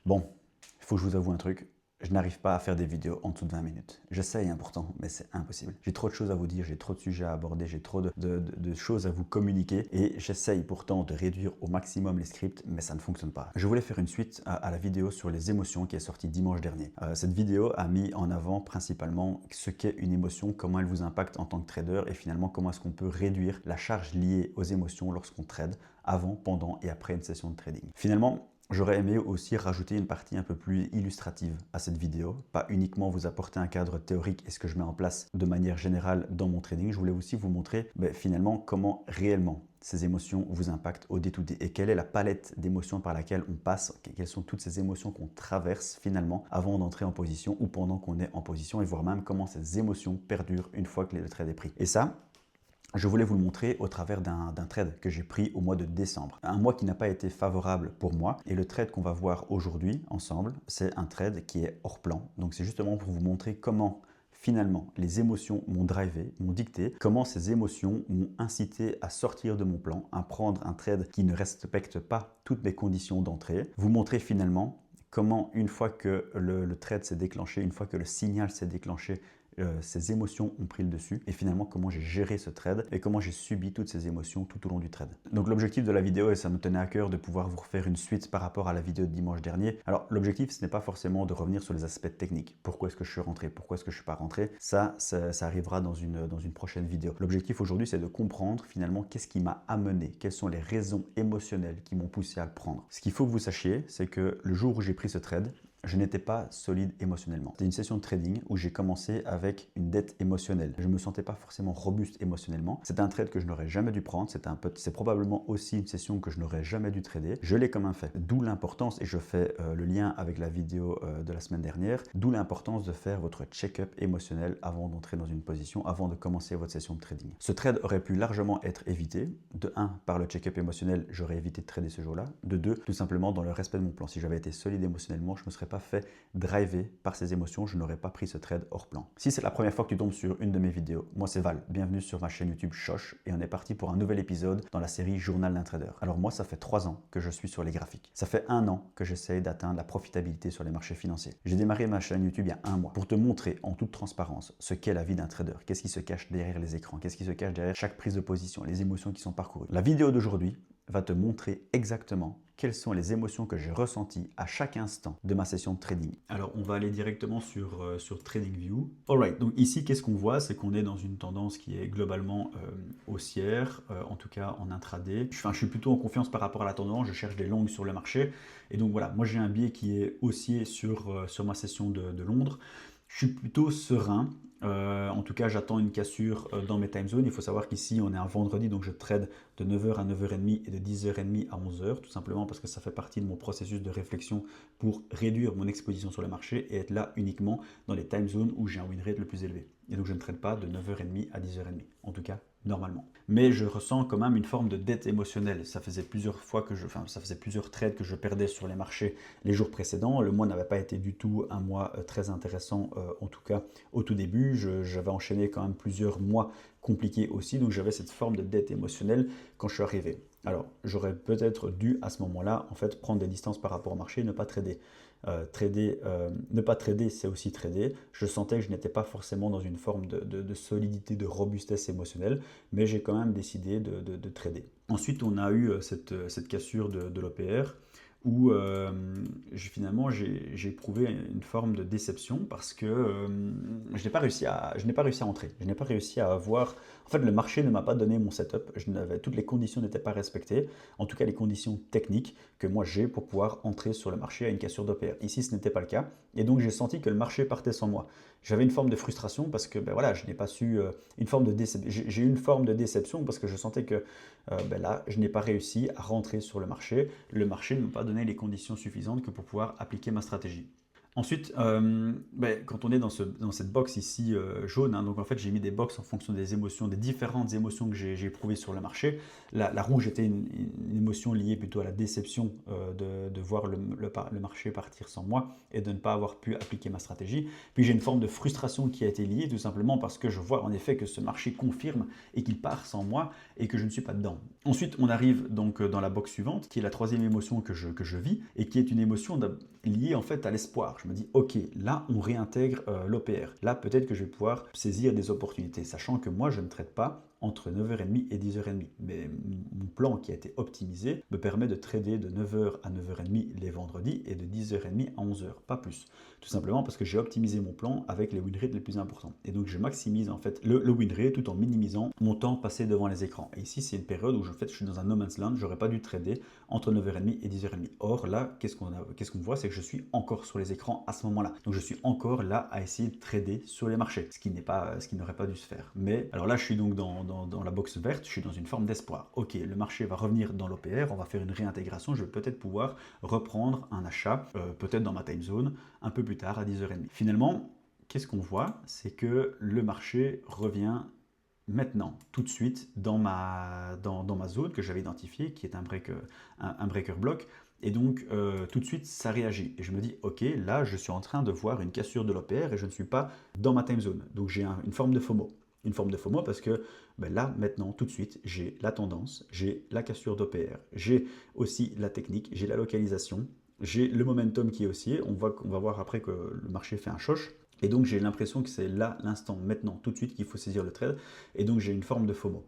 Bon, il faut que je vous avoue un truc. Je n'arrive pas à faire des vidéos en dessous de 20 minutes. J'essaye pourtant, mais c'est impossible. J'ai trop de choses à vous dire, j'ai trop de sujets à aborder, j'ai trop de choses à vous communiquer et j'essaye pourtant de réduire au maximum les scripts, mais ça ne fonctionne pas. Je voulais faire une suite à la vidéo sur les émotions qui est sortie dimanche dernier. Cette vidéo a mis en avant principalement ce qu'est une émotion, comment elle vous impacte en tant que trader et finalement comment est-ce qu'on peut réduire la charge liée aux émotions lorsqu'on trade avant, pendant et après une session de trading. Finalement, j'aurais aimé aussi rajouter une partie un peu plus illustrative à cette vidéo, pas uniquement vous apporter un cadre théorique et ce que je mets en place de manière générale dans mon trading. Je voulais aussi vous montrer finalement comment réellement ces émotions vous impactent au day-to-day et quelle est la palette d'émotions par laquelle on passe, quelles sont toutes ces émotions qu'on traverse finalement avant d'entrer en position ou pendant qu'on est en position et voir même comment ces émotions perdurent une fois que le trade est pris. Et ça, je voulais vous le montrer au travers d'un trade que j'ai pris au mois de décembre. Un mois qui n'a pas été favorable pour moi. Et le trade qu'on va voir aujourd'hui ensemble, c'est un trade qui est hors plan. Donc c'est justement pour vous montrer comment finalement les émotions m'ont drivé, m'ont dicté, comment ces émotions m'ont incité à sortir de mon plan, à prendre un trade qui ne respecte pas toutes mes conditions d'entrée. Vous montrer finalement comment une fois que le trade s'est déclenché, une fois que le signal s'est déclenché, ces émotions ont pris le dessus et finalement comment j'ai géré ce trade et comment j'ai subi toutes ces émotions tout au long du trade. Donc l'objectif de la vidéo, et ça me tenait à cœur de pouvoir vous refaire une suite par rapport à la vidéo de dimanche dernier. Alors l'objectif, ce n'est pas forcément de revenir sur les aspects techniques. Pourquoi est-ce que je suis rentré? Pourquoi est-ce que je ne suis pas rentré? Ça arrivera dans une prochaine vidéo. L'objectif aujourd'hui, c'est de comprendre finalement qu'est-ce qui m'a amené, quelles sont les raisons émotionnelles qui m'ont poussé à le prendre. Ce qu'il faut que vous sachiez, c'est que le jour où j'ai pris ce trade, je n'étais pas solide émotionnellement. C'était une session de trading où j'ai commencé avec une dette émotionnelle. Je ne me sentais pas forcément robuste émotionnellement. C'est un trade que je n'aurais jamais dû prendre. C'est probablement aussi une session que je n'aurais jamais dû trader. Je l'ai quand même fait. D'où l'importance, et je fais le lien avec la vidéo de la semaine dernière, d'où l'importance de faire votre check-up émotionnel avant d'entrer dans une position, avant de commencer votre session de trading. Ce trade aurait pu largement être évité. De 1, par le check-up émotionnel, j'aurais évité de trader ce jour-là. De 2, tout simplement dans le respect de mon plan. Si j'avais été solide émotionnellement, je ne me serais pas fait driver par ces émotions, je n'aurais pas pris ce trade hors plan. Si c'est la première fois que tu tombes sur une de mes vidéos, moi c'est Val, bienvenue sur ma chaîne YouTube Shosh et on est parti pour un nouvel épisode dans la série Journal d'un trader. Alors moi ça fait 3 ans que je suis sur les graphiques. Ça fait 1 an que j'essaye d'atteindre la profitabilité sur les marchés financiers. J'ai démarré ma chaîne YouTube il y a 1 mois pour te montrer en toute transparence ce qu'est la vie d'un trader, qu'est-ce qui se cache derrière les écrans, qu'est-ce qui se cache derrière chaque prise de position, les émotions qui sont parcourues. La vidéo d'aujourd'hui va te montrer exactement quelles sont les émotions que j'ai ressenties à chaque instant de ma session de trading. Alors, on va aller directement sur TradingView. Alright, donc ici, qu'est-ce qu'on voit? C'est qu'on est dans une tendance qui est globalement haussière, en tout cas en intraday. Je suis plutôt en confiance par rapport à la tendance, je cherche des longues sur le marché. Et donc voilà, moi j'ai un biais qui est haussier sur ma session de Londres. Je suis plutôt serein. En tout cas, j'attends une cassure dans mes time zones. Il faut savoir qu'ici, on est un vendredi, donc je trade de 9h à 9h30 et de 10h30 à 11h, tout simplement parce que ça fait partie de mon processus de réflexion pour réduire mon exposition sur le marché et être là uniquement dans les time zones où j'ai un win rate le plus élevé. Et donc, je ne trade pas de 9h30 à 10h30, en tout cas normalement. Mais je ressens quand même une forme de dette émotionnelle. Ça faisait plusieurs trades que je perdais sur les marchés les jours précédents. Le mois n'avait pas été du tout un mois très intéressant, en tout cas au tout début. J'avais enchaîné quand même plusieurs mois compliqués aussi, donc j'avais cette forme de dette émotionnelle quand je suis arrivé. Alors, j'aurais peut-être dû à ce moment-là, en fait, prendre des distances par rapport au marché et ne pas trader. Ne pas trader, c'est aussi trader. Je sentais que je n'étais pas forcément dans une forme de solidité, de robustesse émotionnelle, mais j'ai quand même décidé de trader. Ensuite, on a eu cette cassure de l'OPR où finalement j'ai éprouvé une forme de déception parce que je n'ai pas réussi à entrer. Je n'ai pas réussi à avoir... En fait, le marché ne m'a pas donné mon setup. Toutes les conditions n'étaient pas respectées. En tout cas, les conditions techniques que moi j'ai pour pouvoir entrer sur le marché à une cassure d'OPR. Ici, ce n'était pas le cas. Et donc, j'ai senti que le marché partait sans moi. J'avais une forme de frustration parce que voilà, je n'ai pas su... J'ai eu une forme de déception parce que je sentais que là, je n'ai pas réussi à rentrer sur le marché. Le marché ne m'a pas donné les conditions suffisantes que pour pouvoir appliquer ma stratégie. Ensuite, quand on est dans cette box ici jaune, hein, donc en fait j'ai mis des box en fonction des émotions, des différentes émotions que j'ai éprouvées sur le marché. La rouge était une émotion liée plutôt à la déception de voir le marché partir sans moi et de ne pas avoir pu appliquer ma stratégie. Puis j'ai une forme de frustration qui a été liée tout simplement parce que je vois en effet que ce marché confirme et qu'il part sans moi et que je ne suis pas dedans. Ensuite, on arrive donc dans la box suivante, qui est la troisième émotion que je vis et qui est une émotion liée en fait à l'espoir. Je me dis, ok, là on réintègre l'OPR. Là peut-être que je vais pouvoir saisir des opportunités, sachant que moi je ne traite pas entre 9h30 et 10h30. Mais mon plan qui a été optimisé me permet de trader de 9h à 9h30 les vendredis et de 10h30 à 11h, pas plus. Tout simplement parce que j'ai optimisé mon plan avec les win rates les plus importants. Et donc je maximise en fait le win rate tout en minimisant mon temps passé devant les écrans. Et ici c'est une période où en fait, je suis dans un no man's land, j'aurais pas dû trader entre 9h30 et 10h30. Or là, qu'est-ce qu'on voit, c'est que je suis encore sur les écrans à ce moment-là. Donc je suis encore là à essayer de trader sur les marchés, ce qui n'aurait pas dû se faire. Mais alors là, je suis donc dans la box verte, je suis dans une forme d'espoir. Ok, le marché va revenir dans l'OPR, on va faire une réintégration, je vais peut-être pouvoir reprendre un achat, peut-être dans ma time zone, un peu plus tard à 10h30. Finalement, qu'est-ce qu'on voit? C'est que le marché revient maintenant, tout de suite, dans ma zone que j'avais identifiée, qui est un breaker block. Et donc, tout de suite, ça réagit. Et je me dis, ok, là, je suis en train de voir une cassure de l'OPR et je ne suis pas dans ma time zone. Donc, j'ai une forme de FOMO. Une forme de FOMO parce que là, maintenant, tout de suite, j'ai la tendance, j'ai la cassure d'OPR, j'ai aussi la technique, j'ai la localisation, j'ai le momentum qui est haussier. On va voir après que le marché fait un choche. Et donc, j'ai l'impression que c'est là, l'instant, maintenant, tout de suite, qu'il faut saisir le trade. Et donc, j'ai une forme de FOMO.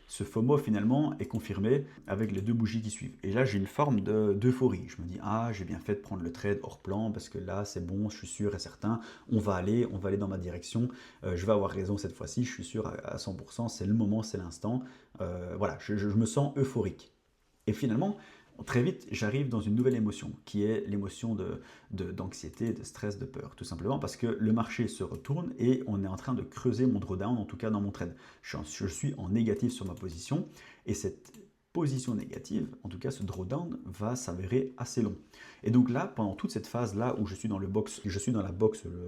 Ce FOMO finalement est confirmé avec les deux bougies qui suivent. Et là, j'ai une forme d'euphorie. Je me dis, ah, j'ai bien fait de prendre le trade hors plan parce que là, c'est bon, je suis sûr et certain, on va aller dans ma direction. Je vais avoir raison cette fois-ci, je suis sûr à 100%, c'est le moment, c'est l'instant. Voilà, je me sens euphorique. Et finalement, très vite, j'arrive dans une nouvelle émotion, qui est l'émotion d'anxiété, de stress, de peur. Tout simplement parce que le marché se retourne et on est en train de creuser mon drawdown, en tout cas dans mon trade. Je suis en négatif sur ma position et cette position négative, en tout cas ce drawdown, va s'avérer assez long. Et donc là, pendant toute cette phase-là où je suis dans la box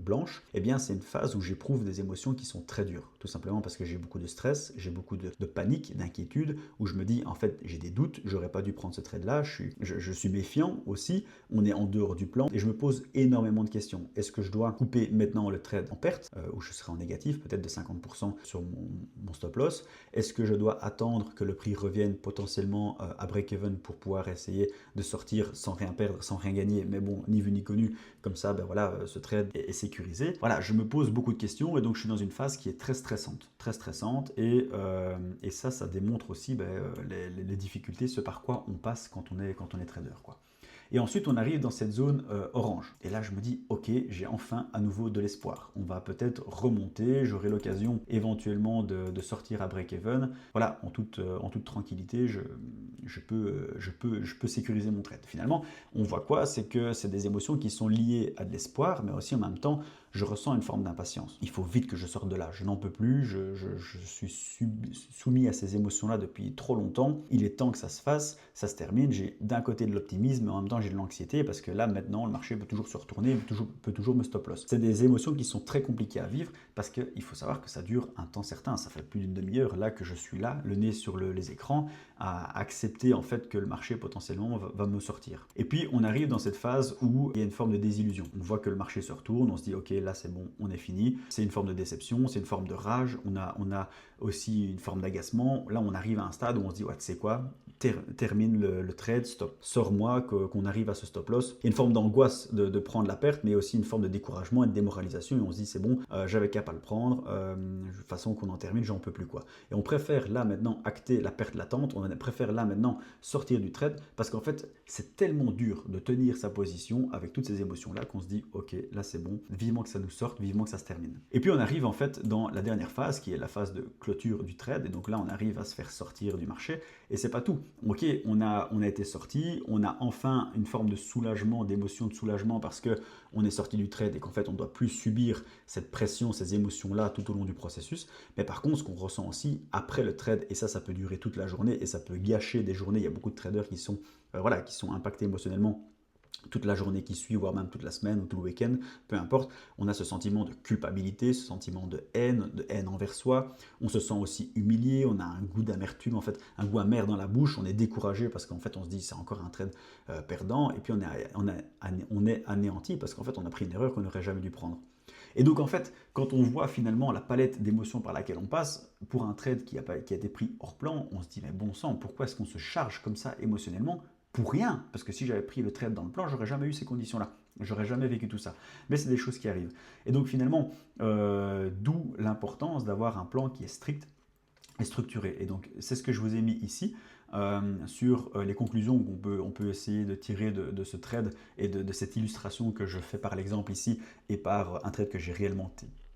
blanche, eh bien c'est une phase où j'éprouve des émotions qui sont très dures. Tout simplement parce que j'ai beaucoup de stress, j'ai beaucoup de panique, d'inquiétude, où je me dis, en fait, j'ai des doutes, j'aurais pas dû prendre ce trade-là, je suis méfiant aussi, on est en dehors du plan, et je me pose énormément de questions. Est-ce que je dois couper maintenant le trade en perte, où je serai en négatif, peut-être de 50% sur mon stop loss? Est-ce que je dois attendre que le prix revienne potentiellement à break-even pour pouvoir essayer de sortir sans rien perdre, sans rien gagner, mais bon, ni vu ni connu, comme ça, ben voilà, ce trade est sécurisé. Voilà, je me pose beaucoup de questions et donc je suis dans une phase qui est très stressante et ça démontre aussi les difficultés, ce par quoi on passe quand on est trader, quoi. Et ensuite, on arrive dans cette zone orange. Et là, je me dis, ok, j'ai enfin à nouveau de l'espoir. On va peut-être remonter, j'aurai l'occasion éventuellement de sortir à break-even. Voilà, en toute tranquillité, je peux sécuriser mon trade. Finalement, on voit quoi? C'est que c'est des émotions qui sont liées à de l'espoir, mais aussi en même temps, je ressens une forme d'impatience. Il faut vite que je sorte de là. Je n'en peux plus. Je suis soumis à ces émotions-là depuis trop longtemps. Il est temps que ça se fasse, ça se termine. J'ai d'un côté de l'optimisme, mais en même temps, j'ai de l'anxiété parce que là, maintenant, le marché peut toujours se retourner, peut toujours me stop loss. C'est des émotions qui sont très compliquées à vivre parce qu'il faut savoir que ça dure un temps certain. Ça fait plus d'une demi-heure là que je suis là, le nez sur les écrans, à accepter en fait que le marché potentiellement va me sortir. Et puis, on arrive dans cette phase où il y a une forme de désillusion. On voit que le marché se retourne, on se dit, ok, là c'est bon, on est fini. C'est une forme de déception, c'est une forme de rage, on a aussi une forme d'agacement. Là, on arrive à un stade où on se dit, ouais, tu sais quoi, termine le trade, stop, sors-moi, qu'on arrive à ce stop loss. Il y a une forme d'angoisse de prendre la perte, mais aussi une forme de découragement et de démoralisation. Et on se dit, c'est bon, j'avais qu'à pas le prendre, de façon qu'on en termine, j'en peux plus, quoi. Et on préfère là maintenant acter la perte latente, on préfère là maintenant sortir du trade, parce qu'en fait, c'est tellement dur de tenir sa position avec toutes ces émotions-là qu'on se dit, ok, là c'est bon, vivement que ça nous sorte, vivement que ça se termine. Et puis on arrive en fait dans la dernière phase, qui est la phase de clôture du trade, et donc là on arrive à se faire sortir du marché, et c'est pas tout. Ok, on a été sorti, on a enfin une forme de soulagement, d'émotion de soulagement, parce que on est sorti du trade et qu'en fait on ne doit plus subir cette pression, ces émotions-là tout au long du processus. Mais par contre, ce qu'on ressent aussi après le trade, et ça peut durer toute la journée et ça peut gâcher des journées. Il y a beaucoup de traders qui sont impactés émotionnellement toute la journée qui suit, voire même toute la semaine ou tout le week-end, peu importe, on a ce sentiment de culpabilité, ce sentiment de haine envers soi. On se sent aussi humilié, on a un goût d'amertume, en fait, un goût amer dans la bouche, on est découragé parce qu'en fait, on se dit c'est encore un trade perdant, et puis on est anéanti parce qu'en fait, on a pris une erreur qu'on n'aurait jamais dû prendre. Et donc en fait, quand on voit finalement la palette d'émotions par laquelle on passe, pour un trade qui a été pris hors plan, on se dit mais bon sang, pourquoi est-ce qu'on se charge comme ça émotionnellement pour rien? Parce que si j'avais pris le trade dans le plan, j'aurais jamais eu ces conditions-là. J'aurais jamais vécu tout ça. Mais c'est des choses qui arrivent. Et donc finalement, d'où l'importance d'avoir un plan qui est strict et structuré. Et donc c'est ce que je vous ai mis ici. Sur les conclusions qu'on peut essayer de tirer de ce trade et de cette illustration que je fais par l'exemple ici et par un trade que j'ai réellement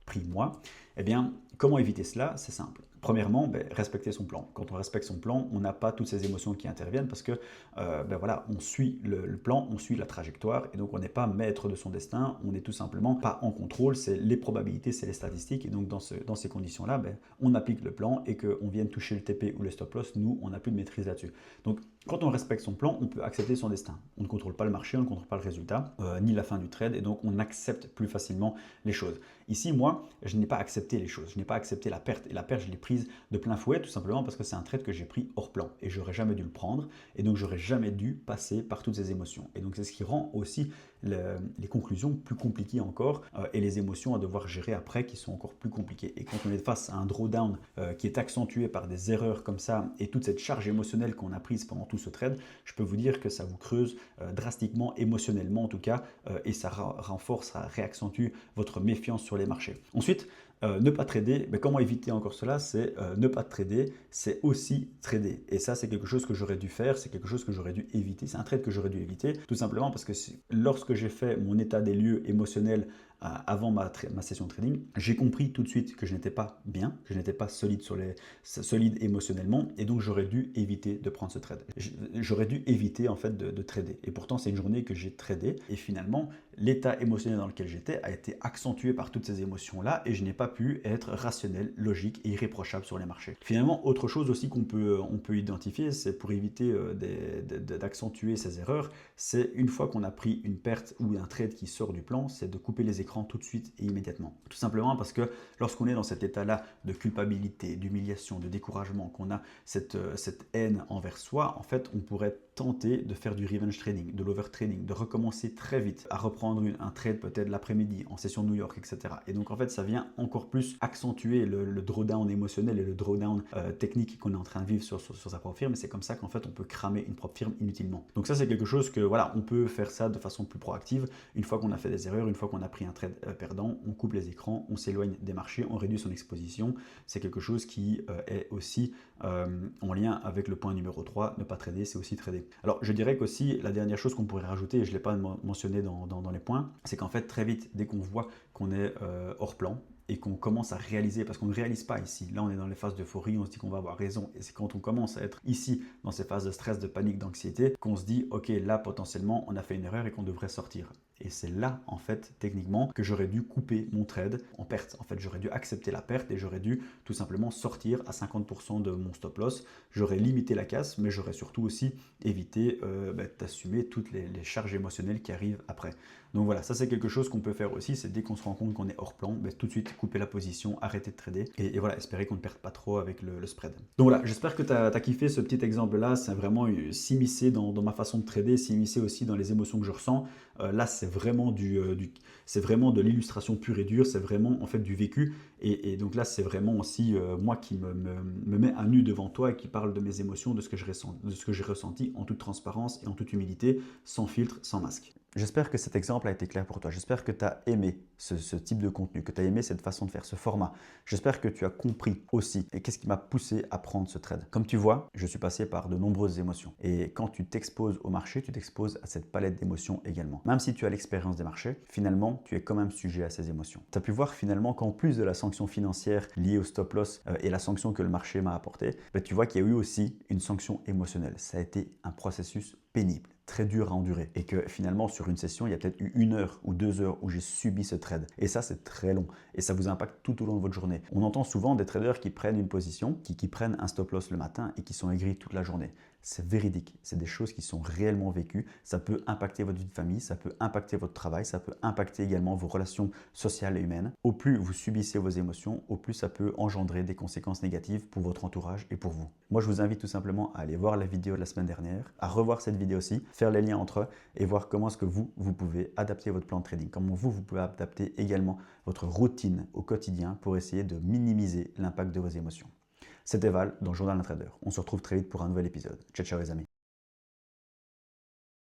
pris moi. Eh bien, comment éviter cela? C'est simple. Premièrement, respecter son plan. Quand on respecte son plan, on n'a pas toutes ces émotions qui interviennent parce que voilà, on suit le plan, on suit la trajectoire et donc on n'est pas maître de son destin, on n'est tout simplement pas en contrôle, c'est les probabilités, c'est les statistiques et donc dans ces conditions-là, on applique le plan et qu'on vienne toucher le TP ou le stop loss, nous, on n'a plus de maîtrise là-dessus. Donc quand on respecte son plan, on peut accepter son destin. On ne contrôle pas le marché, on ne contrôle pas le résultat, ni la fin du trade et donc on accepte plus facilement les choses. Ici, moi, je n'ai pas accepté les choses, je n'ai pas accepté la perte et la perte, je l'ai prise de plein fouet, tout simplement parce que c'est un trade que j'ai pris hors plan et j'aurais jamais dû le prendre et donc j'aurais jamais dû passer par toutes ces émotions. Et donc c'est ce qui rend aussi les conclusions plus compliquées encore et les émotions à devoir gérer après qui sont encore plus compliquées. Et quand on est face à un drawdown qui est accentué par des erreurs comme ça et toute cette charge émotionnelle qu'on a prise pendant tout ce trade, je peux vous dire que ça vous creuse drastiquement, émotionnellement en tout cas, et ça renforce, ça réaccentue votre méfiance sur les marchés. Ensuite, ne pas trader, mais comment éviter encore cela? C'est ne pas trader, c'est aussi trader. Et ça, c'est quelque chose que j'aurais dû faire, c'est quelque chose que j'aurais dû éviter. C'est un trade que j'aurais dû éviter, tout simplement parce que lorsque j'ai fait mon état des lieux émotionnel avant ma session de trading, j'ai compris tout de suite que je n'étais pas bien, que je n'étais pas solide émotionnellement, et donc j'aurais dû éviter de prendre ce trade. J'aurais dû éviter en fait de trader. Et pourtant, c'est une journée que j'ai tradé, et finalement, l'état émotionnel dans lequel j'étais a été accentué par toutes ces émotions-là, et je n'ai pas pu être rationnel, logique et irréprochable sur les marchés. Finalement, autre chose aussi qu'on peut identifier, c'est pour éviter d'accentuer ces erreurs, c'est une fois qu'on a pris une perte ou un trade qui sort du plan, c'est de couper les écrans tout de suite et immédiatement. Tout simplement parce que lorsqu'on est dans cet état-là de culpabilité, d'humiliation, de découragement, qu'on a cette haine envers soi, en fait, on pourrait tenter de faire du revenge trading, de l'overtrading, de recommencer très vite à reprendre un trade peut-être l'après-midi en session de New York, etc. Et donc en fait, ça vient encore plus accentuer le drawdown émotionnel et le drawdown technique qu'on est en train de vivre sur sa propre firme. Et c'est comme ça qu'en fait, on peut cramer une propre firme inutilement. Donc ça, c'est quelque chose que voilà, on peut faire ça de façon plus proactive. Une fois qu'on a fait des erreurs, une fois qu'on a pris un trade perdant, on coupe les écrans, on s'éloigne des marchés, on réduit son exposition. C'est quelque chose qui est aussi en lien avec le point numéro 3, ne pas trader, c'est aussi trader. Alors je dirais qu'aussi la dernière chose qu'on pourrait rajouter, et je ne l'ai pas mentionné dans les points, c'est qu'en fait très vite, dès qu'on voit qu'on est hors plan, et qu'on commence à réaliser, parce qu'on ne réalise pas ici, là on est dans les phases d'euphorie, on se dit qu'on va avoir raison, et c'est quand on commence à être ici, dans ces phases de stress, de panique, d'anxiété, qu'on se dit, ok, là potentiellement on a fait une erreur et qu'on devrait sortir. Et c'est là, en fait, techniquement, que j'aurais dû couper mon trade en perte. En fait, j'aurais dû accepter la perte et j'aurais dû tout simplement sortir à 50% de mon stop loss. J'aurais limité la casse, mais j'aurais surtout aussi évité d'assumer toutes les charges émotionnelles qui arrivent après. Donc voilà, ça c'est quelque chose qu'on peut faire aussi, c'est dès qu'on se rend compte qu'on est hors plan, tout de suite couper la position, arrêter de trader et voilà, espérer qu'on ne perde pas trop avec le spread. Donc voilà, j'espère que tu as kiffé ce petit exemple-là, c'est vraiment s'immiscer dans ma façon de trader, s'immiscer aussi dans les émotions que je ressens. Là, c'est vraiment c'est vraiment de l'illustration pure et dure, c'est vraiment en fait du vécu. Et donc là, c'est vraiment aussi moi qui me mets à nu devant toi et qui parle de mes émotions, de ce que j'ai ressenti en toute transparence et en toute humilité, sans filtre, sans masque. J'espère que cet exemple a été clair pour toi. J'espère que tu as aimé ce type de contenu, que tu as aimé cette façon de faire, ce format. J'espère que tu as compris aussi et qu'est-ce qui m'a poussé à prendre ce trade. Comme tu vois, je suis passé par de nombreuses émotions. Et quand tu t'exposes au marché, tu t'exposes à cette palette d'émotions également. Même si tu as l'expérience des marchés, finalement, tu es quand même sujet à ces émotions. Tu as pu voir finalement qu'en plus de la sanction financière liée au stop loss et la sanction que le marché m'a apportée, tu vois qu'il y a eu aussi une sanction émotionnelle. Ça a été un processus pénible, très dur à endurer et que finalement sur une session il y a peut-être eu 1 heure ou 2 heures où j'ai subi ce trade et ça c'est très long et ça vous impacte tout au long de votre journée. On entend souvent des traders qui prennent une position, qui prennent un stop loss le matin et qui sont aigris toute la journée. c'est véridique. C'est des choses qui sont réellement vécues. Ça peut impacter votre vie de famille, ça peut impacter votre travail, ça peut impacter également vos relations sociales et humaines. Au plus vous subissez vos émotions, au plus ça peut engendrer des conséquences négatives pour votre entourage et pour vous. Moi, je vous invite tout simplement à aller voir la vidéo de la semaine dernière, à revoir cette vidéo aussi, faire les liens entre eux et voir comment est-ce que vous pouvez adapter votre plan de trading, comment vous pouvez adapter également votre routine au quotidien pour essayer de minimiser l'impact de vos émotions. C'était Val dans Journal d'un Trader. On se retrouve très vite pour un nouvel épisode. Ciao, ciao les amis.